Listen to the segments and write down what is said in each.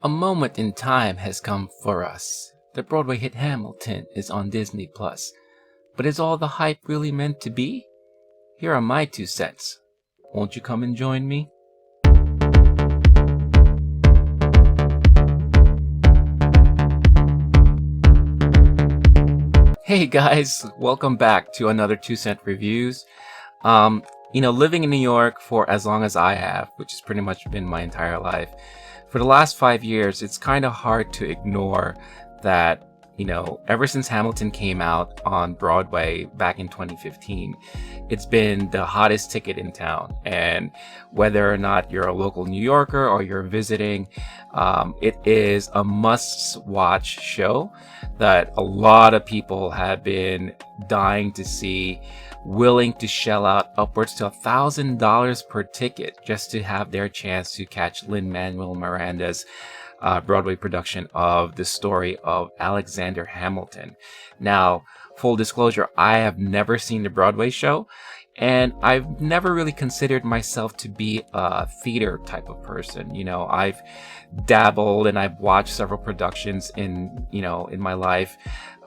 A moment in time has come for us. The Broadway hit Hamilton is on Disney Plus. But is all the hype really meant to be? Here are my 2 cents. Won't you come and join me? Hey guys, welcome back to another 2 Cent Reviews. Living in New York for as long as I have, which has pretty much been my entire life, for the last 5 years, it's kind of hard to ignore that, ever since Hamilton came out on Broadway back in 2015, it's been the hottest ticket in town. And whether or not you're a local New Yorker or you're visiting, it is a must-watch show that a lot of people have been dying to see, willing to shell out upwards to $1,000 per ticket just to have their chance to catch Lin-Manuel Miranda's Broadway production of the story of Alexander Hamilton. Now, full disclosure, I have never seen the Broadway show, and I've never really considered myself to be a theater type of person. I've dabbled and I've watched several productions in my life.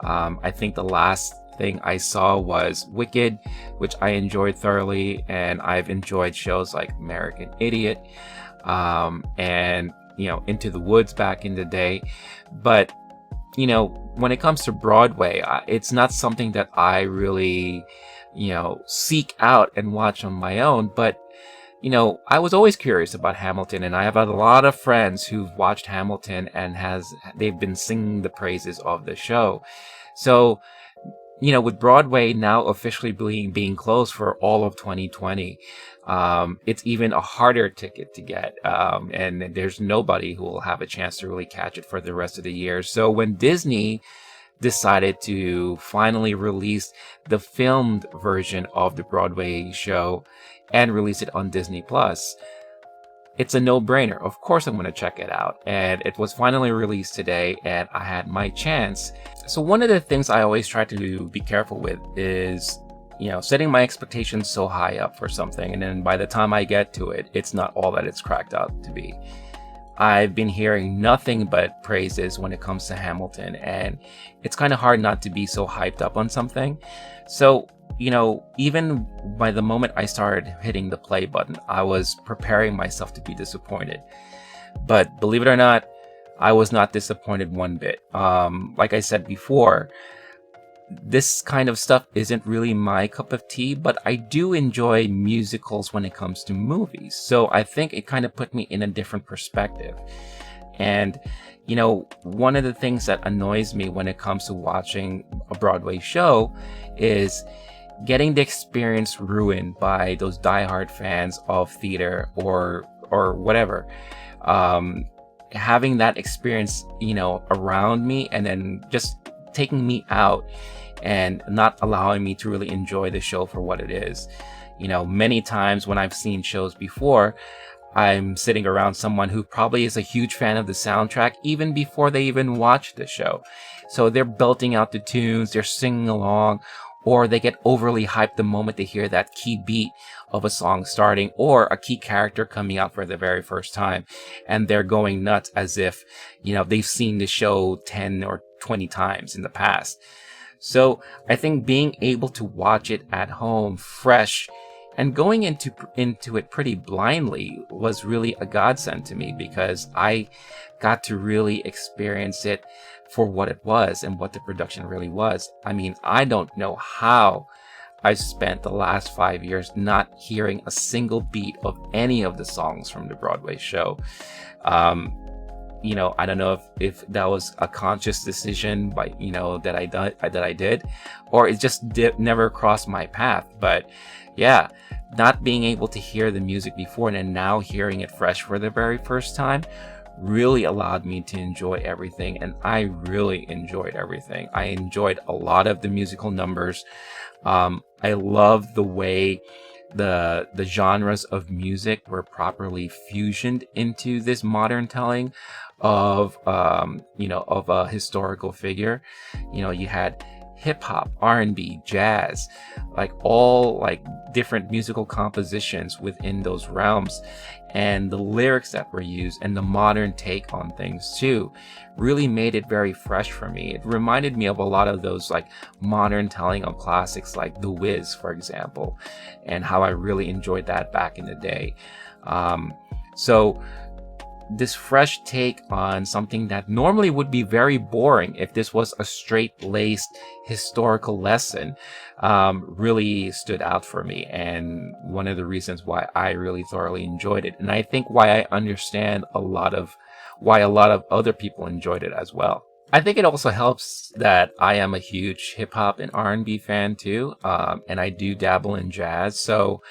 I think the last thing I saw was Wicked, which I enjoyed thoroughly, and I've enjoyed shows like American Idiot, and Into the Woods back in the day. But when it comes to Broadway, it's not something that I really seek out and watch on my own. But I was always curious about Hamilton, and I have a lot of friends who've watched Hamilton and they've been singing the praises of the show. So with Broadway now officially being closed for all of 2020, it's even a harder ticket to get, and there's nobody who will have a chance to really catch it for the rest of the year. So when Disney decided to finally release the filmed version of the Broadway show and release it on Disney Plus, it's a no-brainer. Of course I'm going to check it out. And it was finally released today, and I had my chance. So one of the things I always try to be careful with is, setting my expectations so high up for something, and then by the time I get to it, it's not all that it's cracked out to be. I've been hearing nothing but praises when it comes to Hamilton, and it's kind of hard not to be so hyped up on something. So even by the moment I started hitting the play button, I was preparing myself to be disappointed. But believe it or not, I was not disappointed one bit. Like I said before, this kind of stuff isn't really my cup of tea, but I do enjoy musicals when it comes to movies. So I think it kind of put me in a different perspective. And one of the things that annoys me when it comes to watching a Broadway show is getting the experience ruined by those diehard fans of theater or whatever. Having that experience, around me, and then just taking me out and not allowing me to really enjoy the show for what it is. Many times when I've seen shows before, I'm sitting around someone who probably is a huge fan of the soundtrack even before they even watch the show. So they're belting out the tunes, they're singing along, or they get overly hyped the moment they hear that key beat of a song starting, or a key character coming out for the very first time, and they're going nuts as if, they've seen the show 10 or 20 times in the past. So I think being able to watch it at home, fresh, and going into it pretty blindly was really a godsend to me, because I got to really experience it for what it was and what the production really was. I mean, I don't know how I spent the last 5 years not hearing a single beat of any of the songs from the Broadway show. I don't know if that was a conscious decision that I did, or it just never crossed my path. But yeah, not being able to hear the music before and then now hearing it fresh for the very first time really allowed me to enjoy everything, and I really enjoyed everything. I enjoyed a lot of the musical numbers. I love the way the genres of music were properly fusioned into this modern telling of of a historical figure. You had hip hop, R&B, jazz, all different musical compositions within those realms. and the lyrics that were used and the modern take on things too really made it very fresh for me. It reminded me of a lot of those like modern telling of classics like The Wiz, for example, and how I really enjoyed that back in the day. So this fresh take on something that normally would be very boring if this was a straight-laced historical lesson really stood out for me, and one of the reasons why I really thoroughly enjoyed it, and I think why I understand why a lot of other people enjoyed it as well. I think it also helps that I am a huge hip-hop and R&B fan too, and I do dabble in jazz, so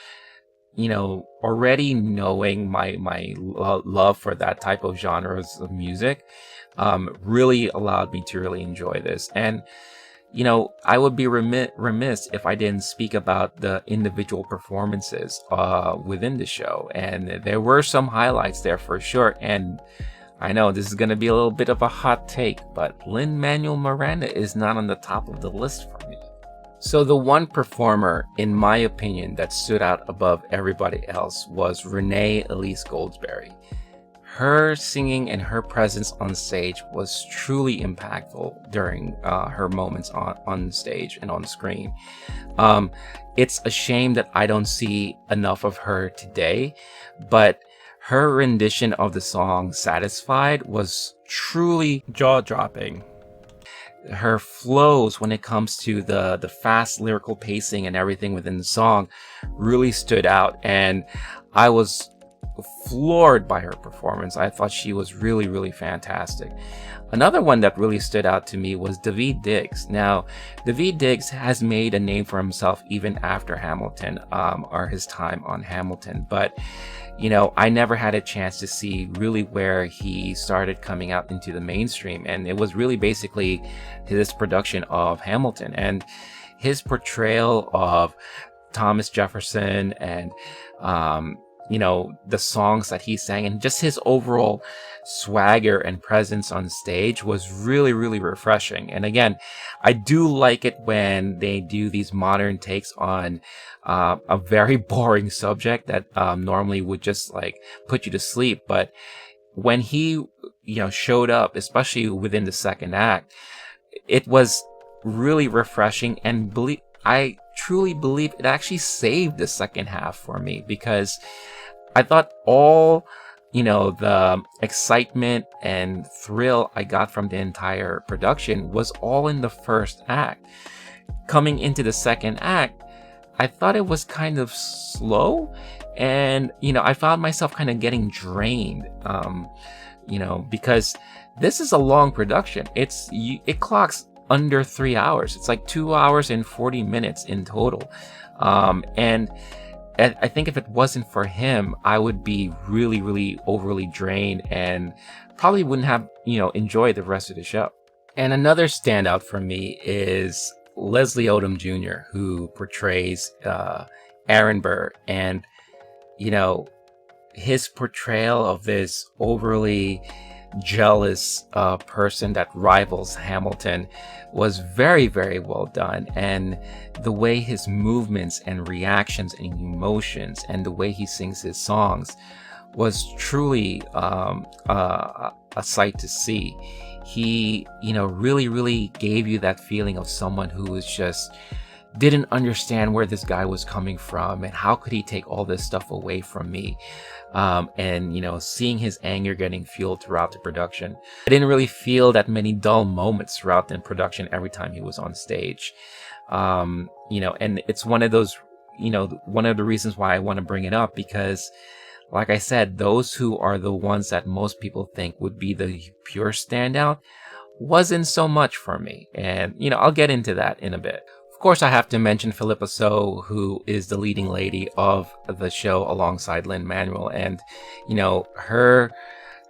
already knowing my love for that type of genres of music really allowed me to really enjoy this. And I would be remiss if I didn't speak about the individual performances within the show, and there were some highlights there for sure. And I know this is going to be a little bit of a hot take, but Lin-Manuel Miranda is not on the top of the list for me. So the one performer, in my opinion, that stood out above everybody else was Renee Elise Goldsberry. Her singing and her presence on stage was truly impactful during her moments on stage and on screen. It's a shame that I don't see enough of her today, but her rendition of the song Satisfied was truly jaw-dropping. Her flows when it comes to the fast lyrical pacing and everything within the song really stood out, and I was floored by her performance. I thought she was really, really fantastic. Another one that really stood out to me was Daveed Diggs. Now, Daveed Diggs has made a name for himself even after Hamilton, or his time on Hamilton, but I never had a chance to see really where he started coming out into the mainstream, and it was really basically his production of Hamilton and his portrayal of Thomas Jefferson and the songs that he sang, and just his overall swagger and presence on stage was really, really refreshing. And again, I do like it when they do these modern takes on a very boring subject that normally would just like put you to sleep. But when he showed up, especially within the second act, it was really refreshing, and I truly believe it actually saved the second half for me, because I thought all the excitement and thrill I got from the entire production was all in the first act. Coming into the second act, I thought it was kind of slow, and I found myself kind of getting drained, because this is a long production. It clocks under 3 hours. It's like 2 hours and 40 minutes in total, and I think if it wasn't for him, I would be really, really overly drained and probably wouldn't have, enjoyed the rest of the show. And another standout for me is Leslie Odom Jr., who portrays Aaron Burr. And, his portrayal of this overly jealous person that rivals Hamilton was very, very well done, and the way his movements and reactions and emotions and the way he sings his songs was truly a sight to see. He really, really gave you that feeling of someone who was just didn't understand where this guy was coming from and how could he take all this stuff away from me. And seeing his anger getting fueled throughout the production. I didn't really feel that many dull moments throughout the production every time he was on stage. And it's one of those, one of the reasons why I want to bring it up, because like I said, those who are the ones that most people think would be the pure standout wasn't so much for me. And, I'll get into that in a bit. Of course, I have to mention Philippa So, who is the leading lady of the show alongside Lin-Manuel. And,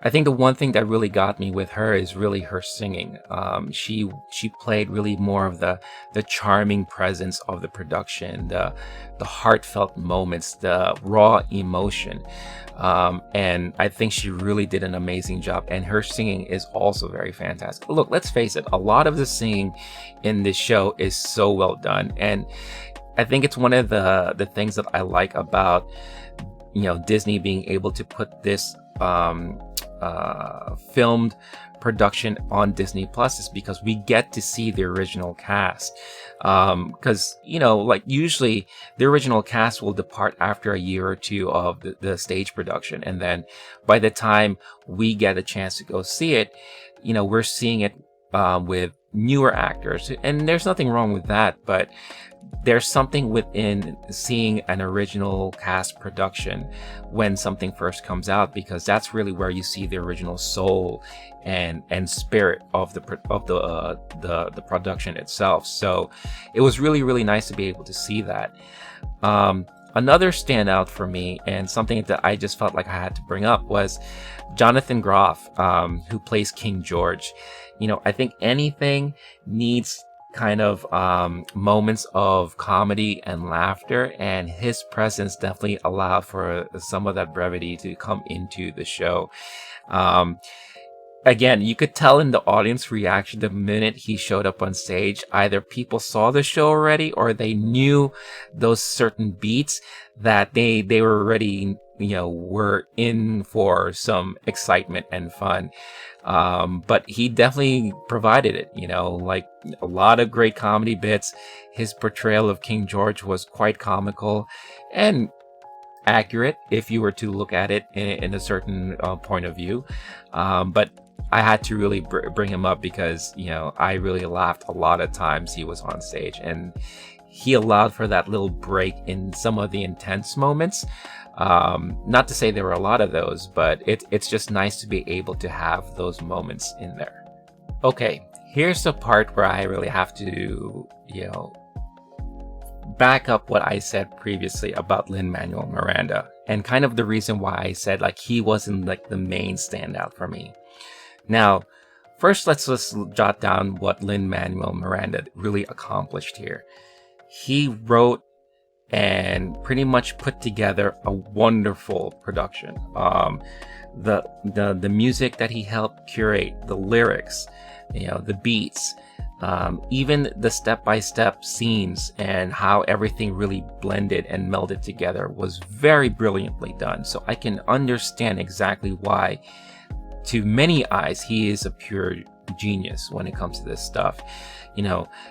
I think the one thing that really got me with her is really her singing. She played really more of the charming presence of the production, the heartfelt moments, the raw emotion. And I think she really did an amazing job. And her singing is also very fantastic. Look, let's face it, a lot of the singing in this show is so well done. And I think it's one of the things that I like about Disney being able to put this filmed production on Disney Plus is because we get to see the original cast. Because like usually the original cast will depart after a year or two of the stage production, and then by the time we get a chance to go see it, we're seeing it with newer actors, and there's nothing wrong with that, but there's something within seeing an original cast production when something first comes out, because that's really where you see the original soul and spirit of the production itself. So it was really, really nice to be able to see that. Another standout for me, and something that I just felt like I had to bring up, was Jonathan Groff, who plays King George. I think anything needs kind of moments of comedy and laughter, and his presence definitely allowed for some of that brevity to come into the show. Again, you could tell in the audience reaction the minute he showed up on stage, either people saw the show already or they knew those certain beats that they were already, were in for some excitement and fun. But he definitely provided it, like a lot of great comedy bits. His portrayal of King George was quite comical and accurate if you were to look at it in a certain point of view. But I had to really bring him up because, I really laughed a lot of times he was on stage, and he allowed for that little break in some of the intense moments. Not to say there were a lot of those, but it's just nice to be able to have those moments in there. Okay, here's the part where I really have to, back up what I said previously about Lin-Manuel Miranda, and kind of the reason why I said like he wasn't like the main standout for me. Now, first let's just jot down what Lin-Manuel Miranda really accomplished here. He wrote and pretty much put together a wonderful production. The music that he helped curate, the lyrics, the beats, even the step-by-step scenes and how everything really blended and melded together was very brilliantly done. So I can understand exactly why, to many eyes, he is a pure genius when it comes to this stuff.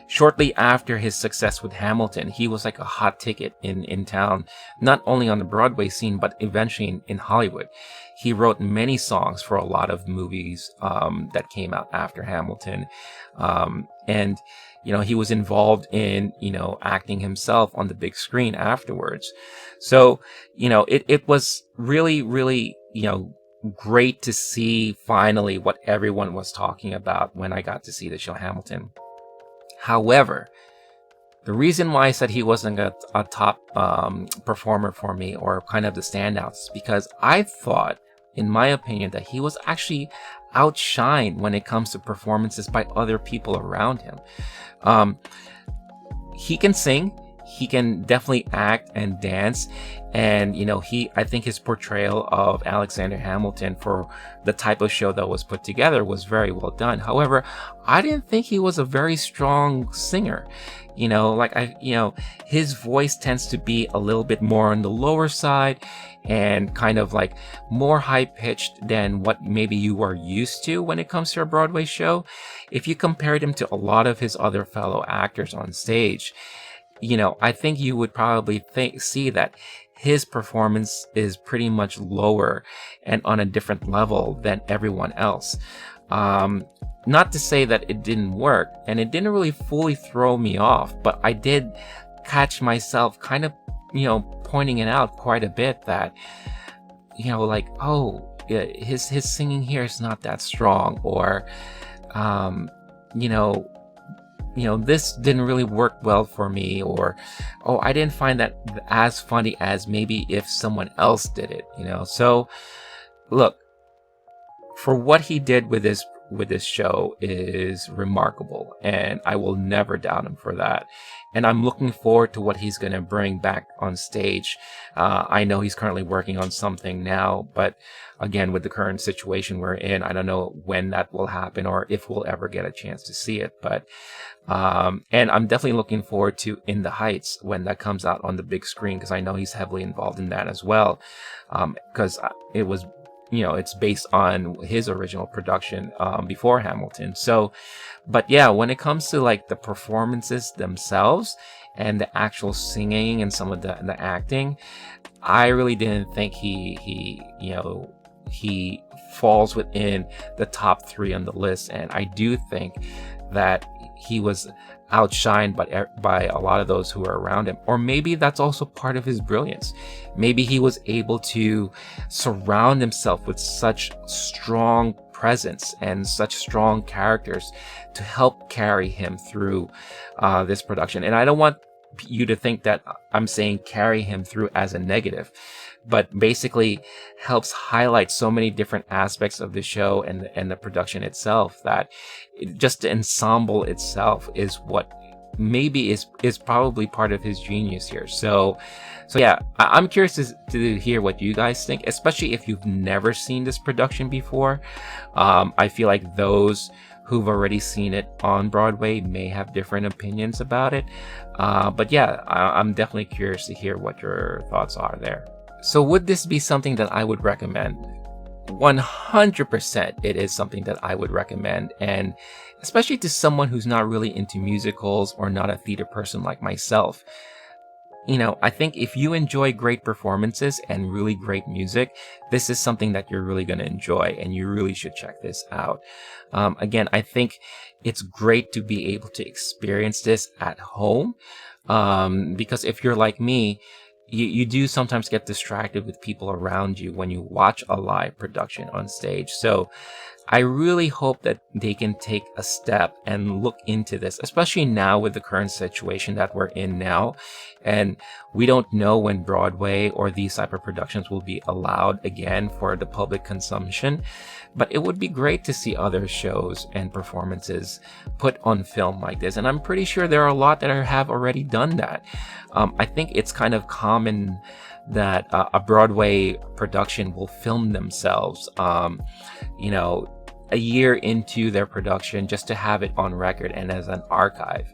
Shortly after his success with Hamilton, he was like a hot ticket in town, not only on the Broadway scene, but eventually in Hollywood. He wrote many songs for a lot of movies that came out after Hamilton. And he was involved in, acting himself on the big screen afterwards. So, it was really, really, great to see finally what everyone was talking about when I got to see the show Hamilton. However, the reason why I said he wasn't a top performer for me, or kind of the standouts, is because I thought, in my opinion, that he was actually outshined when it comes to performances by other people around him. He can sing. He can definitely act and dance, and I think his portrayal of Alexander Hamilton for the type of show that was put together was very well done. However, I didn't think he was a very strong singer. His voice tends to be a little bit more on the lower side and kind of like more high-pitched than what maybe you are used to when it comes to a Broadway show. If you compared him to a lot of his other fellow actors on stage, I think you would probably see that his performance is pretty much lower and on a different level than everyone else. Not to say that it didn't work, and it didn't really fully throw me off, but I did catch myself kind of, pointing it out quite a bit that, his singing here is not that strong, or, this didn't really work well for me, or, I didn't find that as funny as maybe if someone else did it, So, look, for what he did with his with this show is remarkable, and I will never doubt him for that. And I'm looking forward to what he's going to bring back on stage. I know he's currently working on something now, but again, with the current situation we're in, I don't know when that will happen or if we'll ever get a chance to see it. But and I'm definitely looking forward to In the Heights when that comes out on the big screen, because I know he's heavily involved in that as well, because it was, it's based on his original production before Hamilton. So, but yeah, when it comes to like the performances themselves and the actual singing and some of the acting, I really didn't think he falls within the top 3 on the list. And I do think that he was outshined by a lot of those who were around him. Or maybe that's also part of his brilliance. Maybe he was able to surround himself with such strong presence and such strong characters to help carry him through this production. And I don't want you to think that I'm saying carry him through as a negative, but basically helps highlight so many different aspects of the show and the production itself, that just the ensemble itself is what maybe is probably part of his genius here. So yeah, I'm curious to hear what you guys think, especially if you've never seen this production before. I feel like those who've already seen it on Broadway may have different opinions about it. But yeah, I'm definitely curious to hear what your thoughts are there. So would this be something that I would recommend? 100% it is something that I would recommend, and especially to someone who's not really into musicals or not a theater person like myself. I think if you enjoy great performances and really great music, this is something that you're really going to enjoy, and you really should check this out. Again, I think it's great to be able to experience this at home, because if you're like me, you do sometimes get distracted with people around you when you watch a live production on stage. So I really hope that they can take a step and look into this, especially now with the current situation that we're in now. And we don't know when Broadway or these type of productions will be allowed again for the public consumption. But it would be great to see other shows and performances put on film like this. And I'm pretty sure there are a lot that have already done that. I think it's kind of common that a Broadway production will film themselves, a year into their production, just to have it on record and as an archive.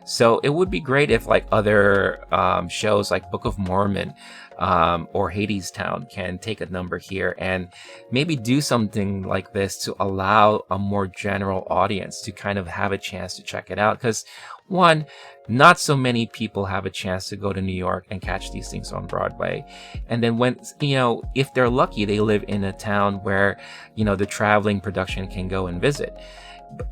So it would be great if like other shows like Book of Mormon or Hadestown can take a number here and maybe do something like this to allow a more general audience to kind of have a chance to check it out. Because one, not so many people have a chance to go to New York and catch these things on Broadway. And then when, if they're lucky, they live in a town where, the traveling production can go and visit.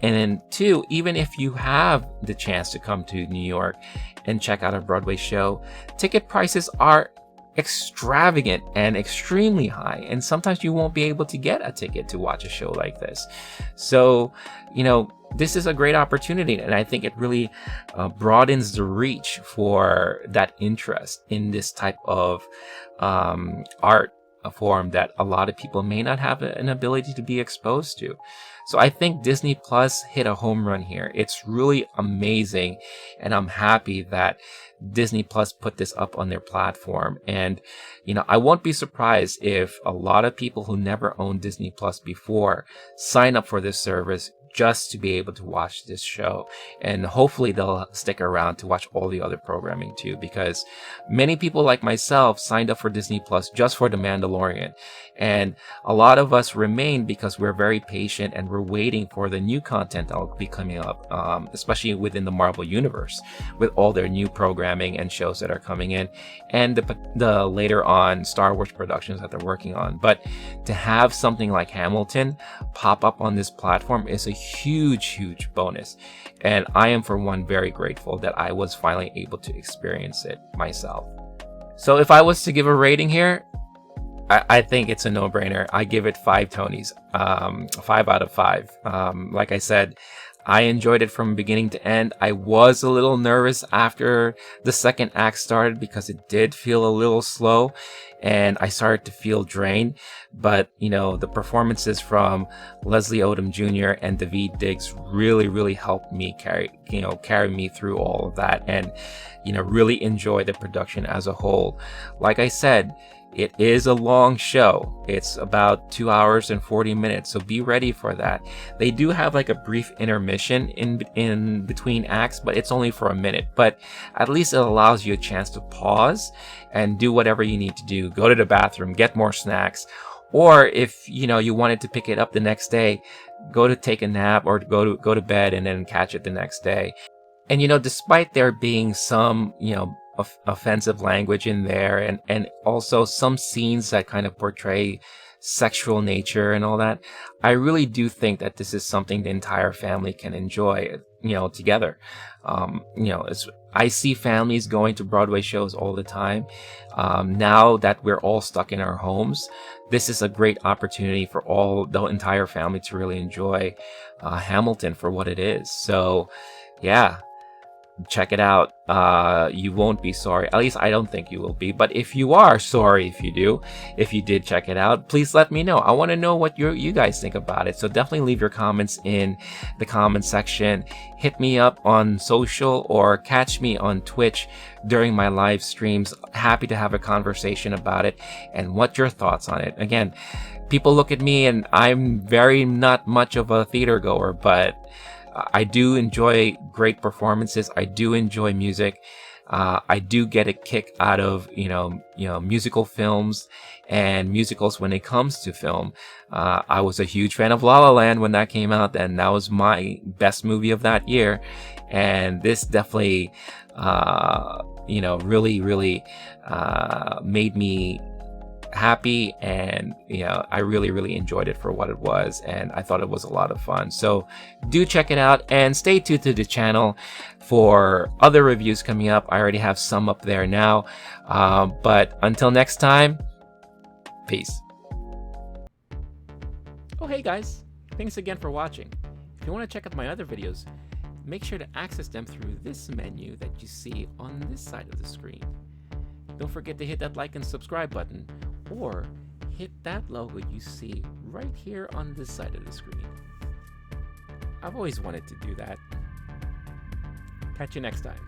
And then two, even if you have the chance to come to New York and check out a Broadway show, ticket prices are extravagant and extremely high, and sometimes you won't be able to get a ticket to watch a show like this. So this is a great opportunity, and I think it really broadens the reach for that interest in this type of art form that a lot of people may not have an ability to be exposed to. So I think Disney Plus hit a home run here. It's really amazing, and I'm happy that Disney Plus put this up on their platform. And I won't be surprised if a lot of people who never owned Disney Plus before sign up for this service just to be able to watch this show. And hopefully they'll stick around to watch all the other programming too, because many people like myself signed up for Disney Plus just for The Mandalorian. And a lot of us remain because we're very patient and we're waiting for the new content that will be coming up, especially within the Marvel Universe, with all their new programming and shows that are coming in, and the later on Star Wars productions that they're working on. But to have something like Hamilton pop up on this platform is a huge bonus. And I am, for one, very grateful that I was finally able to experience it myself. So if I was to give a rating here, I think it's a no-brainer. I give it 5 Tonys, 5 out of 5. Like I said, I enjoyed it from beginning to end. I was a little nervous after the second act started because it did feel a little slow and I started to feel drained. But, you know, the performances from Leslie Odom Jr. and Daveed Diggs really helped me carry me through all of that and, you know, really enjoy the production as a whole. Like I said, it is a long show. It's about 2 hours and 40 minutes, so be ready for that. They do have like a brief intermission in between acts, but it's only for a minute. But at least it allows you a chance to pause and do whatever you need to do. Go to the bathroom, get more snacks, or if you know you wanted to pick it up the next day, go to take a nap or go to bed and then catch it the next day. And you know, despite there being some, you know, offensive language in there and also some scenes that kind of portray sexual nature and all that, I really do think that this is something the entire family can enjoy, you know, together. You know, I see families going to Broadway shows all the time. Now that we're all stuck in our homes, this is a great opportunity for the entire family to really enjoy Hamilton for what it is. So yeah, check it out. You won't be sorry. At least I don't think you will be. But if you are, sorry if you did check it out, please let me know. I want to know what you guys think about it. So definitely leave your comments in the comment section. Hit me up on social or catch me on Twitch during my live streams. Happy to have a conversation about it and what your thoughts on it. Again, people look at me and I'm very not much of a theater goer, but I do enjoy great performances. I do enjoy music. I do get a kick out of musical films and musicals when it comes to film. I was a huge fan of La La Land when that came out, and that was my best movie of that year. And this definitely, really made me happy, and I really enjoyed it for what it was, and I thought it was a lot of fun. So do check it out and stay tuned to the channel for other reviews coming up. I already have some up there now, but until next time, peace. Oh hey guys, thanks again for watching. If you want to check out my other videos, make sure to access them through this menu that you see on this side of the screen. Don't forget to hit that like and subscribe button, or hit that logo you see right here on this side of the screen. I've always wanted to do that. Catch you next time.